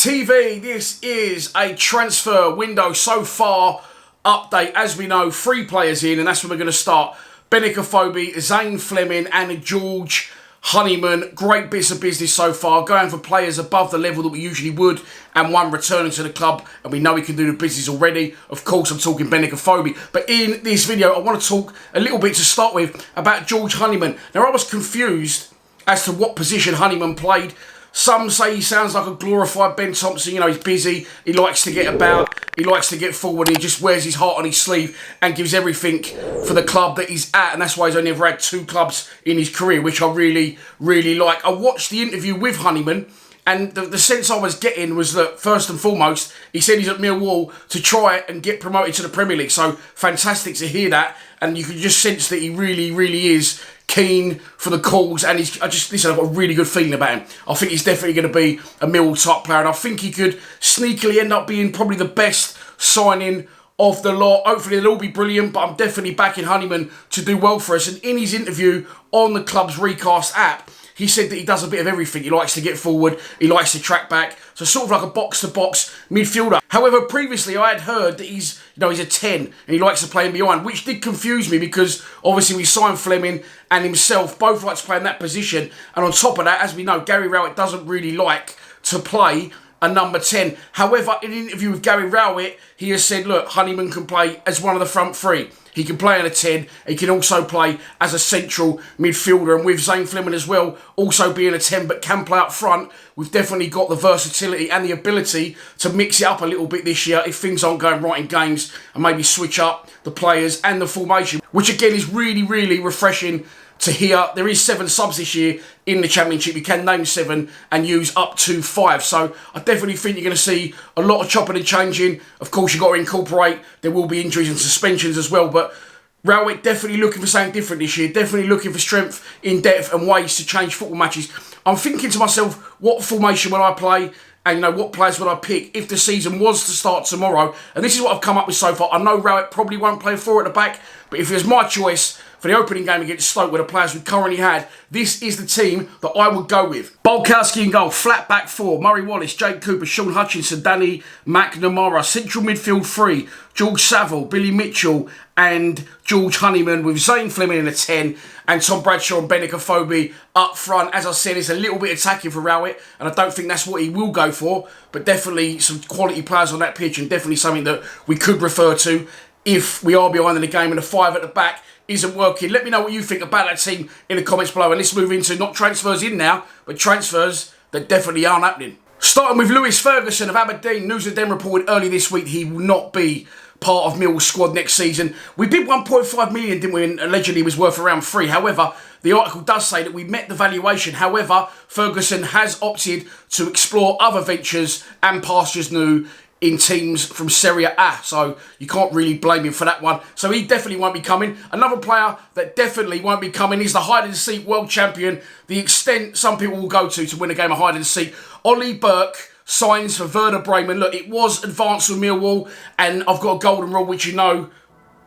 TV, this is a transfer window so far update. As we know, 3 players in, and that's when we're going to start. Benicophobe, Zane Fleming and George Honeyman. Great bits of business so far, going for players above the level that we usually would, and one returning to the club, and we know he can do the business already. Of course, I'm talking Benicophobe. But in this video, I want to talk a little bit to start with about George Honeyman. Now, I was confused as to what position Honeyman played. Some say he sounds like a glorified Ben Thompson. You know, he's busy, he likes to get about, he likes to get forward, he just wears his heart on his sleeve and gives everything for the club that he's at, and that's why he's only ever had 2 clubs in his career, which I really, really like. I watched the interview with Honeyman, and the sense I was getting was that, first and foremost, he said he's at Millwall to try and get promoted to the Premier League. So, fantastic to hear that, and you can just sense that he really, really is keen for the calls, and I've got a really good feeling about him. I think he's definitely going to be a Millwall type player, and I think he could sneakily end up being probably the best signing of the lot. Hopefully they'll all be brilliant, but I'm definitely backing Honeyman to do well for us. And in his interview on the club's Recast app, he said that he does a bit of everything. He likes to get forward, he likes to track back, so sort of like a box-to-box midfielder. However, previously I had heard that he's a 10 and he likes to play in behind, which did confuse me because obviously we signed Fleming and himself, both like to play in that position. And on top of that, as we know, Gary Rowett doesn't really like to play a number 10. However, in an interview with Gary Rowett, he has said, look, Honeyman can play as one of the front 3. He can play in a 10. He can also play as a central midfielder. And with Zane Fleming as well, also being a 10, but can play up front, we've definitely got the versatility and the ability to mix it up a little bit this year if things aren't going right in games, and maybe switch up the players and the formation, which again is really, really refreshing to hear. There is 7 subs this year in the Championship. You can name 7 and use up to 5. So I definitely think you're going to see a lot of chopping and changing. Of course, you've got to incorporate, there will be injuries and suspensions as well, but Rowett definitely looking for something different this year. Definitely looking for strength in depth and ways to change football matches. I'm thinking to myself, what formation will I play? And what players would I pick if the season was to start tomorrow? And this is what I've come up with so far. I know Rowett probably won't play 4 at the back, but if it was my choice for the opening game against Stoke with the players we currently had, this is the team that I would go with. Bulkowski in goal, flat back 4, Murray Wallace, Jake Cooper, Sean Hutchinson, Danny McNamara. Central midfield 3, George Saville, Billy Mitchell and George Honeyman, with Zane Fleming in a 10 and Tom Bradshaw and Benicophobe up front. As I said, it's a little bit attacking for Rowett, and I don't think that's what he will go for, but definitely some quality players on that pitch, and definitely something that we could refer to if we are behind in the game and the 5 at the back isn't working. Let me know what you think about that team in the comments below, and let's move into not transfers in now, but transfers that definitely aren't happening. Starting with Lewis Ferguson of Aberdeen. News of them reported early this week he will not be part of Millwall's squad next season. We bid 1.5 million, didn't we? And allegedly it was worth around 3. However, the article does say that we met the valuation. However, Ferguson has opted to explore other ventures and pastures new in teams from Serie A, so you can't really blame him for that one. So he definitely won't be coming. Another player that definitely won't be coming is the hide-and-seek world champion, the extent some people will go to win a game of hide-and-seek. Ollie Burke signs for Werder Bremen. Look, it was advanced with Millwall, and I've got a golden rule, which I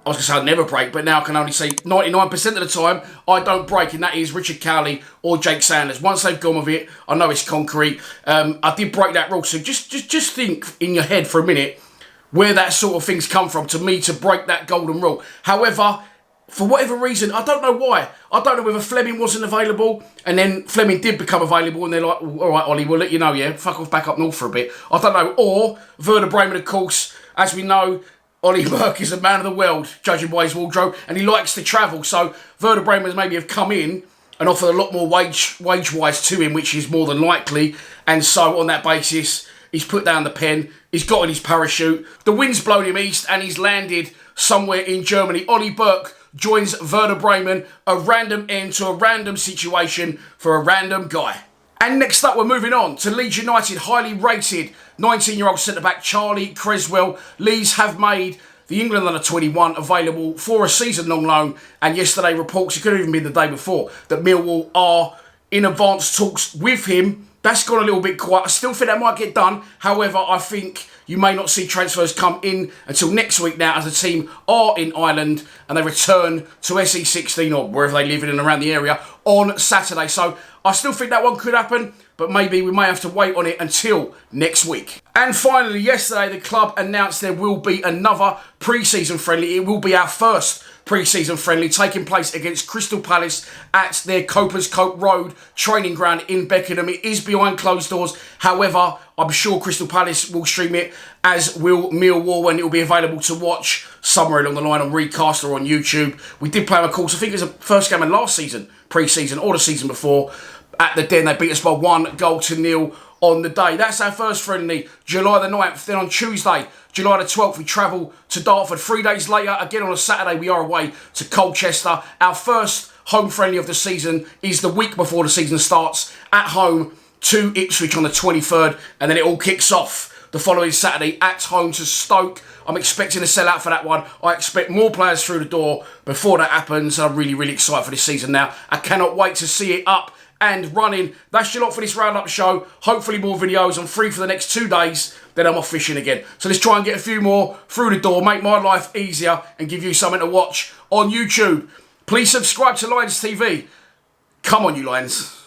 was going to say I'd never break, but now I can only say 99% of the time I don't break, and that is Richard Cowley or Jake Sanders. Once they've gone with it, I know it's concrete. I did break that rule, so just think in your head for a minute where that sort of things come from to me to break that golden rule. However, for whatever reason, I don't know why. I don't know whether Fleming wasn't available, and then Fleming did become available, and they're like, all right, Ollie, we'll let you know, yeah? Fuck off back up north for a bit. I don't know. Or Werder Bremen, of course, as we know, Ollie Burke is a man of the world, judging by his wardrobe, and he likes to travel. So Werder Bremen maybe have come in and offered a lot more wage-wise to him, which is more than likely. And so on that basis, he's put down the pen, he's got in his parachute, the wind's blown him east, and he's landed somewhere in Germany. Ollie Burke joins Werder Bremen, a random end to a random situation for a random guy. And next up, we're moving on to Leeds United, highly rated 19-year-old centre-back Charlie Creswell. Leeds have made the England under-21 available for a season-long loan, and yesterday reports, it could have even been the day before, that Millwall are in advanced talks with him That's gone a little bit quiet. I still think that might get done. However, I think you may not see transfers come in until next week now, as the team are in Ireland and they return to SE16 or wherever they live in and around the area on Saturday. So I still think that one could happen, but maybe we may have to wait on it until next week. And finally, yesterday the club announced there will be another pre-season friendly. It will be our first pre-season friendly, taking place against Crystal Palace at their Copers Cope Road training ground in Beckenham. It is behind closed doors. However, I'm sure Crystal Palace will stream it, as will Millwall, and it will be available to watch somewhere along the line on Recast or on YouTube. We did play them, of course, I think it was the first game of last season, pre-season, or the season before. At the Den, they beat us by 1-0 on the day. That's our first friendly, July the 9th. Then on Tuesday, July the 12th, we travel to Dartford. 3 days later, again on a Saturday, we are away to Colchester. Our first home friendly of the season is the week before the season starts, at home to Ipswich on the 23rd. And then it all kicks off the following Saturday at home to Stoke. I'm expecting a sellout for that one. I expect more players through the door before that happens. I'm really, really excited for this season now. I cannot wait to see it up and running. That's your lot for this Roundup show. Hopefully more videos. I'm free for the next 2 days, then I'm off fishing again. So let's try and get a few more through the door, make my life easier and give you something to watch on YouTube. Please subscribe to Lionstv. Come on, you Lions.